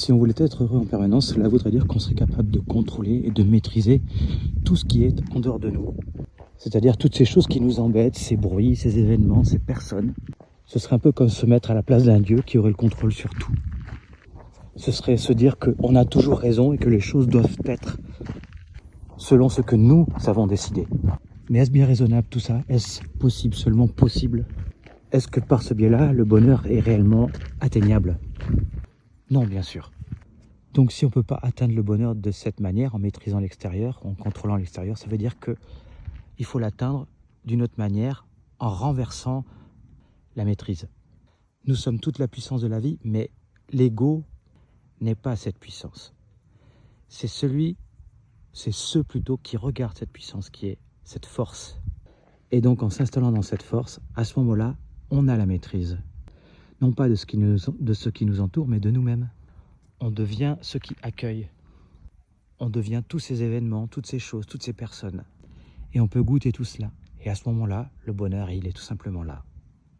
Si on voulait être heureux en permanence, cela voudrait dire qu'on serait capable de contrôler et de maîtriser tout ce qui est en dehors de nous. C'est-à-dire toutes ces choses qui nous embêtent, ces bruits, ces événements, ces personnes. Ce serait un peu comme se mettre à la place d'un Dieu qui aurait le contrôle sur tout. Ce serait se dire qu'on a toujours raison et que les choses doivent être selon ce que nous avons décidé. Mais est-ce bien raisonnable tout ça? Est-ce possible, seulement possible? Est-ce que par ce biais-là, le bonheur est réellement atteignable? Non, bien sûr. Donc si on ne peut pas atteindre le bonheur de cette manière, en maîtrisant l'extérieur, en contrôlant l'extérieur, ça veut dire qu'il faut l'atteindre d'une autre manière, en renversant la maîtrise. Nous sommes toute la puissance de la vie, mais l'ego n'est pas cette puissance. C'est ceux plutôt qui regardent cette puissance, qui est cette force. Et donc en s'installant dans cette force, à ce moment-là, on a la maîtrise. Non pas de ce qui nous entoure, mais de nous-mêmes. On devient ce qui accueille. On devient tous ces événements, toutes ces choses, toutes ces personnes. Et on peut goûter tout cela. Et à ce moment-là, le bonheur, il est tout simplement là.